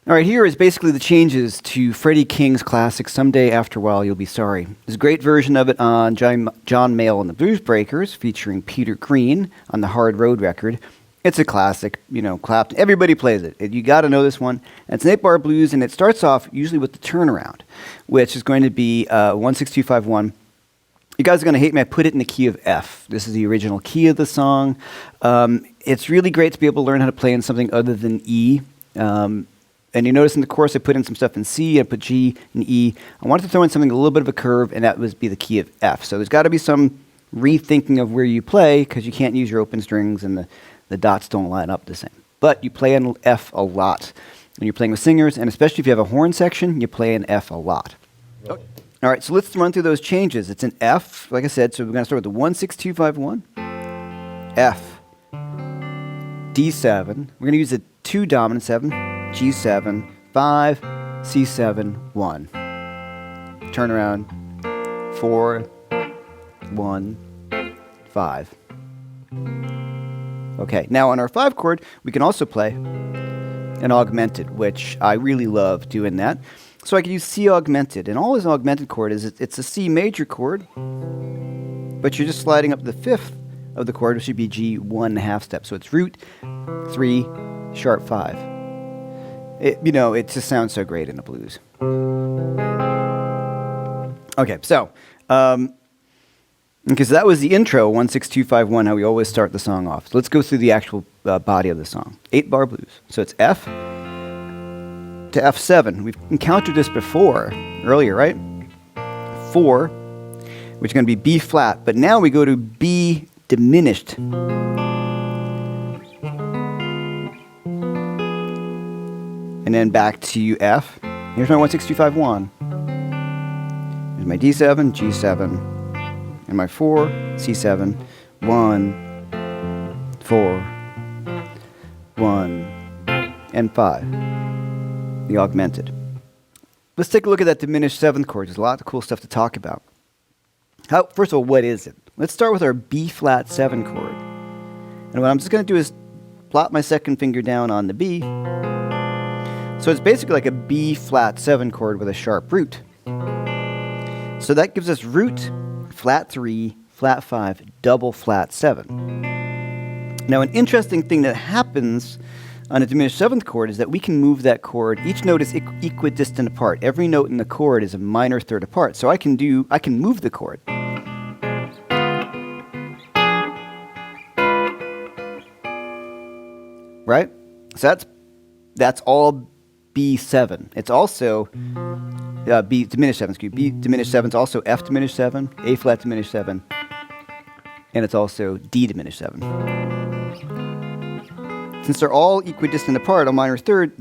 All right, here is basically the changes to Freddie King's classic, Someday After a While You'll Be Sorry. There's a great version of it on John Mayall and the Blues Breakers, featuring Peter Green on the Hard Road record. It's a classic, Clapton. Everybody plays it. You got to know this one. And it's an 8-bar blues, and it starts off usually with the turnaround, which is going to be 16251. You guys are going to hate me. I put it in the key of F. This is the original key of the song. It's really great to be able to learn how to play in something other than E. And you notice in the chorus I put in some stuff in C, I put G and E. I wanted to throw in something a little bit of a curve, and that would be the key of F. So there's got to be some rethinking of where you play, because you can't use your open strings and the dots don't line up the same. But you play in F a lot when you're playing with singers, and especially if you have a horn section, you play in F a lot. Okay. All right, so let's run through those changes. It's an F, like I said, so we're going to start with the 16251, F, D7. We're going to use a 2 dominant 7, G7, 5, C7, 1. Turn around, 4, 1, 5. Okay, now on our 5 chord, we can also play an augmented, which I really love doing that. So I can use C augmented, and all this augmented chord is it's a C major chord, but you're just sliding up the 5th of the chord, which should be G 1/2 step. So it's root 3, sharp 5. It just sounds so great in the blues. Okay, so because that was the intro, 16251, how we always start the song off. So let's go through the actual body of the song. 8-bar blues. So it's F to F7. We've encountered this before, earlier, right? 4, which is going to be B flat, but now we go to B diminished. And then back to F. Here's my 16251. Here's my D7, G7, and my 4, C7, 1, 4, 1, and 5. The augmented. Let's take a look at that diminished 7th chord. There's a lot of cool stuff to talk about. First of all, what is it? Let's start with our B flat 7 chord. And what I'm just going to do is plop my second finger down on the B. So it's basically like a B flat 7 chord with a sharp root. So that gives us root, flat 3, flat 5, double flat 7. Now an interesting thing that happens on a diminished 7th chord is that we can move that chord. Each note is equidistant apart. Every note in the chord is a minor third apart. So I can move the chord. Right? So that's all B7. It's also B diminished 7, excuse me. B diminished 7 is also F diminished 7, A flat diminished 7, and it's also D diminished 7. Since they're all equidistant apart on minor third,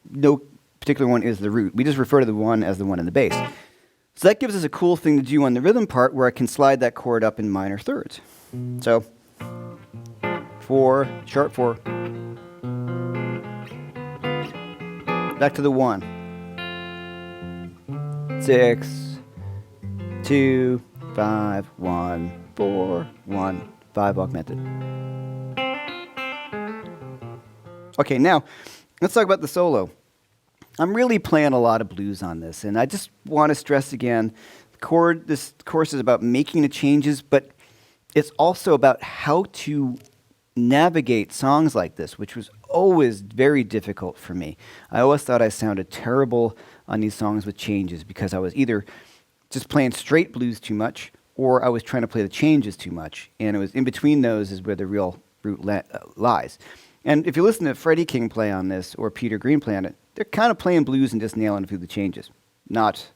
no particular one is the root. We just refer to the one as the one in the bass. So that gives us a cool thing to do on the rhythm part, where I can slide that chord up in minor thirds. So 4, sharp 4, back to the 1, 6, 2, 5, 1, 4, 1, 5 augmented. Okay, now let's talk about the solo. I'm really playing a lot of blues on this, and I just want to stress again, this course is about making the changes, but it's also about how to navigate songs like this, which was always very difficult for me. I always thought I sounded terrible on these songs with changes, because I was either just playing straight blues too much, or I was trying to play the changes too much, and it was in between those is where the real root lies. And if you listen to Freddie King play on this, or Peter Green play on it, they're kind of playing blues and just nailing through the changes, not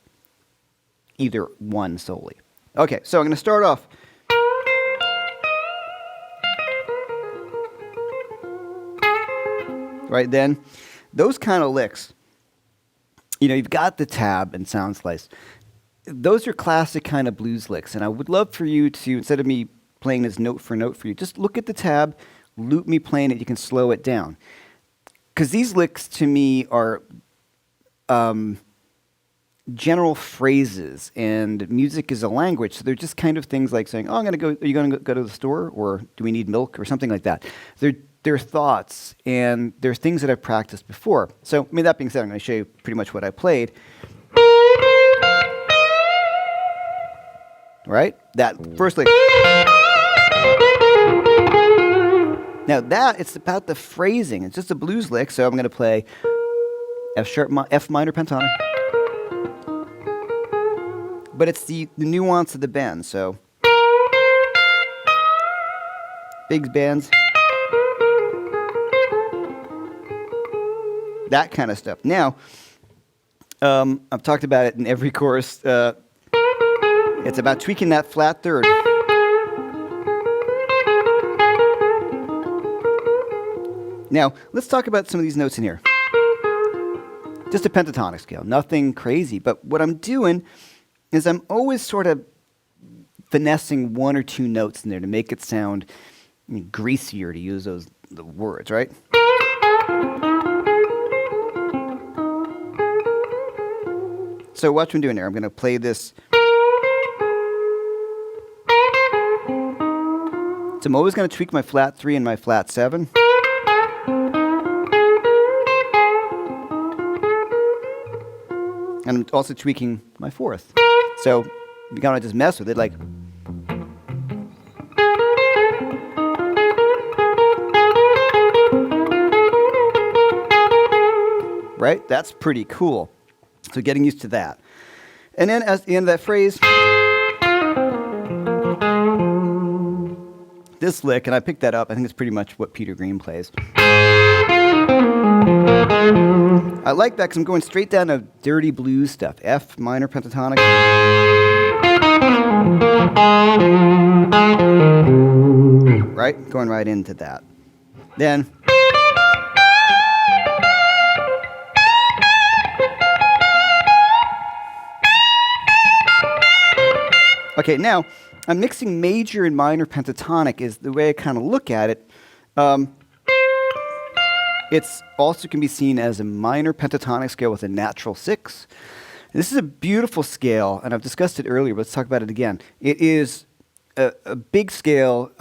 either one solely. Okay, so I'm going to start off. Right then, those kind of licks, you've got the tab and sound slice. Those are classic kind of blues licks, and I would love for you to, instead of me playing this note for note for you, just look at the tab, loop me playing it, you can slow it down. Because these licks to me are general phrases, and music is a language, so they're just kind of things like saying, oh, are you going to go to the store, or do we need milk, or something like that. They're they're thoughts, and they're things that I've practiced before. So, I mean, that being said, I'm going to show you pretty much what I played. Right? That first lick. Now that, it's about the phrasing. It's just a blues lick, so I'm going to play F minor pentatonic. But it's the nuance of the bend, so big bends. That kind of stuff. Now, I've talked about it in every chorus. It's about tweaking that flat third. Now, let's talk about some of these notes in here. Just a pentatonic scale, nothing crazy. But what I'm doing is I'm always sort of finessing one or two notes in there to make it sound greasier, to use the words, right? So watch what I'm doing here. I'm going to play this. So I'm always going to tweak my flat 3 and my flat 7. And I'm also tweaking my 4th. So you gotta just mess with it, like. Right? That's pretty cool. So getting used to that. And then at the end of that phrase, this lick, and I picked that up, I think it's pretty much what Peter Green plays. I like that because I'm going straight down to dirty blues stuff. F minor pentatonic. Right? Going right into that. Then. Okay, now, I'm mixing major and minor pentatonic is the way I kind of look at it. It's also can be seen as a minor pentatonic scale with a natural 6. This is a beautiful scale, and I've discussed it earlier, but let's talk about it again. It is a big scale.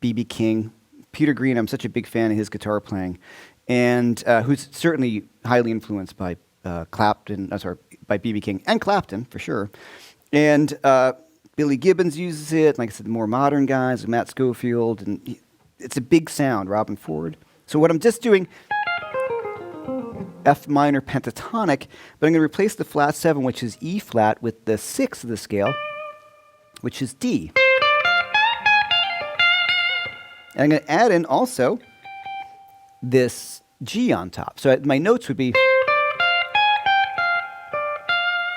B.B. King, Peter Green, I'm such a big fan of his guitar playing, and who's certainly highly influenced by by B.B. King and Clapton, for sure. And Billy Gibbons uses it, like I said, the more modern guys, Matt Schofield, and it's a big sound, Robin Ford. So what I'm just doing, F minor pentatonic, but I'm going to replace the flat 7, which is E flat, with the 6 of the scale, which is D. And I'm going to add in also this G on top. So my notes would be,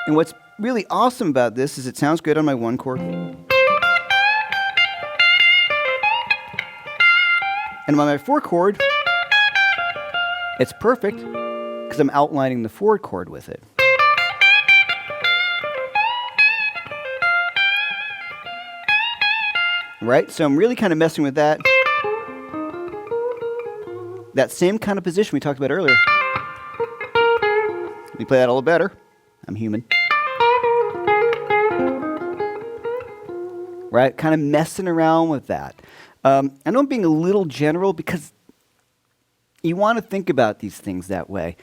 and what's really awesome about this is it sounds good on my 1 chord. And on my 4 chord, it's perfect because I'm outlining the 4 chord with it. Right? So I'm really kind of messing with that. That same kind of position we talked about earlier. Let me play that a little better. I'm human. Right? Kind of messing around with that. I know I'm being a little general because you want to think about these things that way.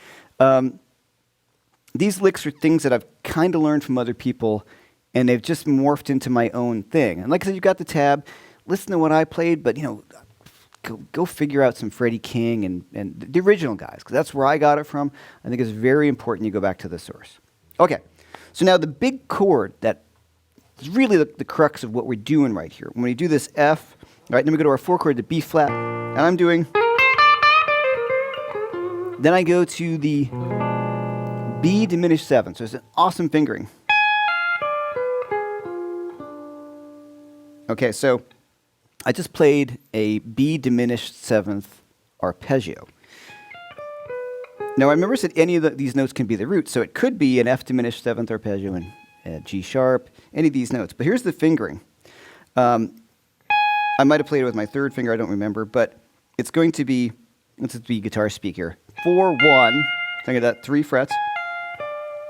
These licks are things that I've kind of learned from other people, and they've just morphed into my own thing. And like I said, you've got the tab. Listen to what I played, but go figure out some Freddie King and the original guys, because that's where I got it from. I think it's very important you go back to the source. Okay, so now the big chord that is really the crux of what we're doing right here. When we do this F, right, then we go to our 4 chord, the B flat, and I'm doing. Then I go to the B diminished 7, so it's an awesome fingering. Okay, so I just played a B diminished 7th arpeggio. Now I remember I said any of these notes can be the root, so it could be an F diminished 7th arpeggio and G sharp, any of these notes. But here's the fingering. I might have played it with my 3rd finger, I don't remember, but it's going to be, let's just be guitar speaker, 4, 1, so I got that 3 frets,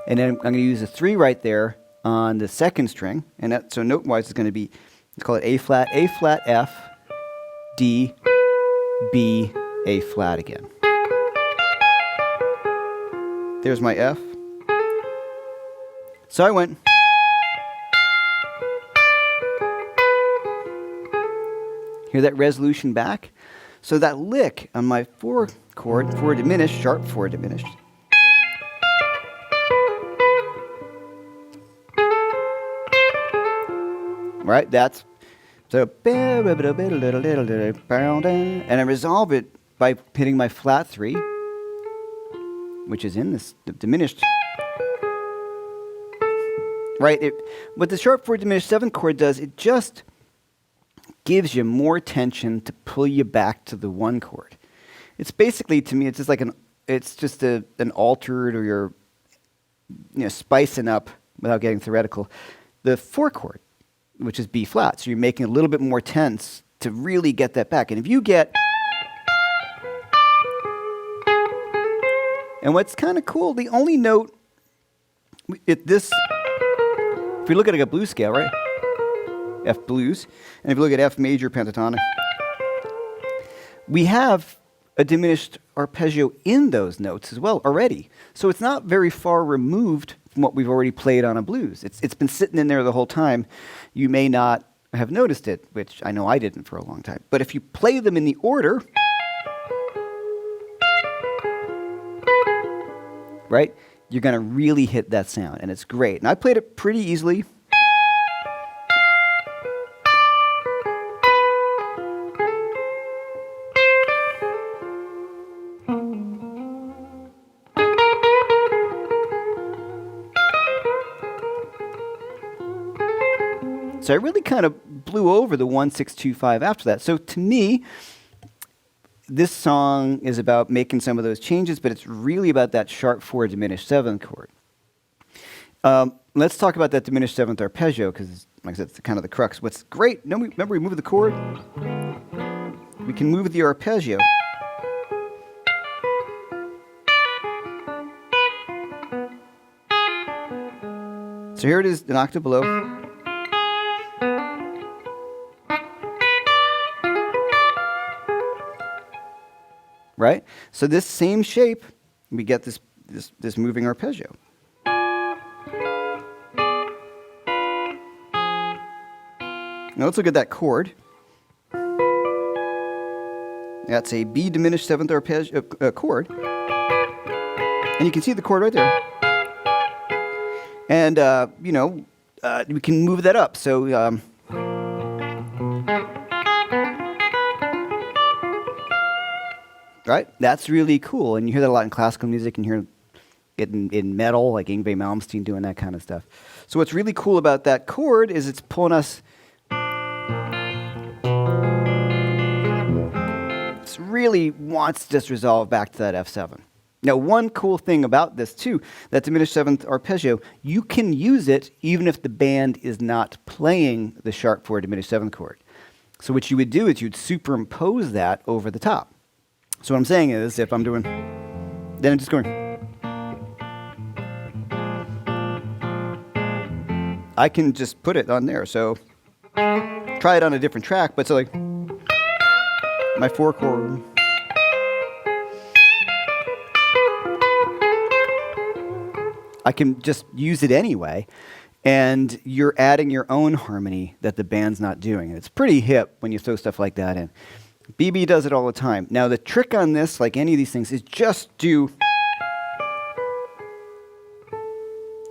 and then I'm going to use a 3 right there on the 2nd string, and that, so note-wise it's going to be, let's call it A flat, F, D, B, A flat again. There's my F. So I went. Hear that resolution back? So that lick on my 4 chord, 4 diminished, sharp 4 diminished. Right? That's so, and I resolve it by hitting my flat 3, which is in this diminished. Right? What the sharp 4 diminished 7 chord does, it just gives you more tension to pull you back to the 1 chord. It's basically, to me, it's just like an altered, or you're spicing up, without getting theoretical, the 4 chord, which is B flat. So you're making it a little bit more tense to really get that back. And if you get, and what's kind of cool, the only note, if we look at a blues scale, right? F blues, and if you look at F major pentatonic, we have a diminished arpeggio in those notes as well already. So it's not very far removed from what we've already played on a blues. It's been sitting in there the whole time. You may not have noticed it, which I know I didn't for a long time. But if you play them in the order, right, you're going to really hit that sound, and it's great. And I played it pretty easily. So I really kind of blew over the 1, 6, 2, 5 after that. So to me, this song is about making some of those changes, but it's really about that sharp 4 diminished 7th chord. Let's talk about that diminished 7th arpeggio, because, like I said, it's kind of the crux. What's great, remember we moved the chord? We can move the arpeggio. So here it is, an octave below. Right? So this same shape, we get this moving arpeggio. Now let's look at that chord. That's a B diminished 7th arpeggio chord. And you can see the chord right there. And, we can move that up. So, right? That's really cool. And you hear that a lot in classical music, and you hear it in metal, like Yngwie Malmsteen doing that kind of stuff. So what's really cool about that chord is it's pulling us, it really wants to just resolve back to that F7. Now, one cool thing about this, too, that diminished 7th arpeggio, you can use it even if the band is not playing the sharp 4 diminished 7th chord. So what you would do is you'd superimpose that over the top. So what I'm saying is, if I'm doing, then I'm just going, I can just put it on there. So try it on a different track, but so like my 4 chord. I can just use it anyway, and you're adding your own harmony that the band's not doing. And it's pretty hip when you throw stuff like that in. BB does it all the time. Now, the trick on this, like any of these things, is just to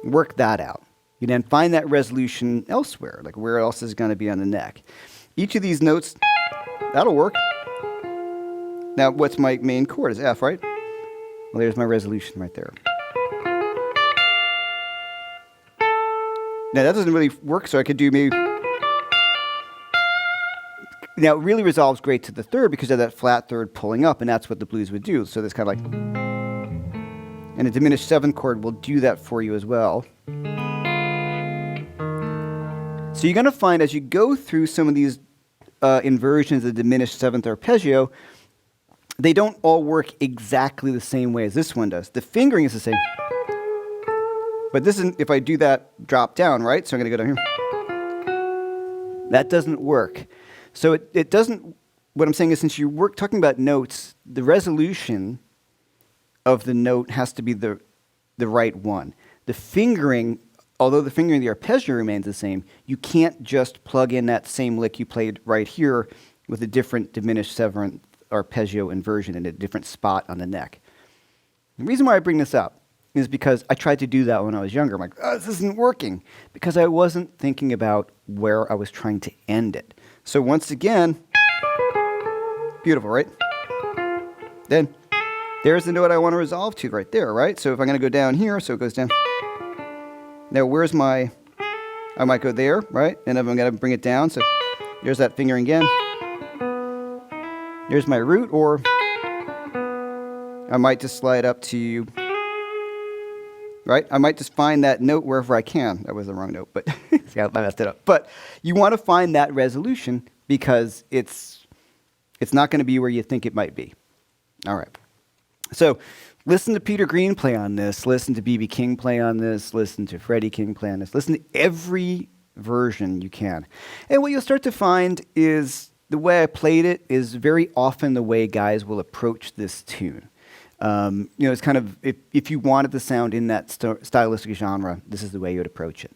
work that out. You then find that resolution elsewhere, like where else is going to be on the neck. Each of these notes, that'll work. Now, what's my main chord? Is F, right? Well, there's my resolution right there. Now, that doesn't really work, so I could do maybe... Now, it really resolves great to the 3rd because of that flat 3rd pulling up, and that's what the blues would do. So there's kind of like... And a diminished 7th chord will do that for you as well. So you're going to find as you go through some of these inversions of the diminished 7th arpeggio, they don't all work exactly the same way as this one does. The fingering is the same. But this is, if I do that drop down, right? So I'm going to go down here. That doesn't work. So it doesn't what I'm saying is, since you were talking about notes, the resolution of the note has to be the right one. The fingering, although the fingering of the arpeggio remains the same, you can't just plug in that same lick you played right here with a different diminished seventh arpeggio inversion in a different spot on the neck. The reason why I bring this up is because I tried to do that when I was younger. I'm like, oh, this isn't working, because I wasn't thinking about where I was trying to end it. So once again, beautiful, right? Then there's the note I want to resolve to right there, right? So if I'm going to go down here, so it goes down. Now where's my, I might go there, right? And if I'm going to bring it down, so there's that fingering again. There's my root, or I might just slide up to, right? I might just find that note wherever I can. That was the wrong note, but see, I messed it up. But you want to find that resolution because it's not going to be where you think it might be. All right. So listen to Peter Green play on this. Listen to B.B. King play on this. Listen to Freddie King play on this. Listen to every version you can. And what you'll start to find is the way I played it is very often the way guys will approach this tune. It's kind of, if you wanted the sound in that stylistic genre, this is the way you would approach it.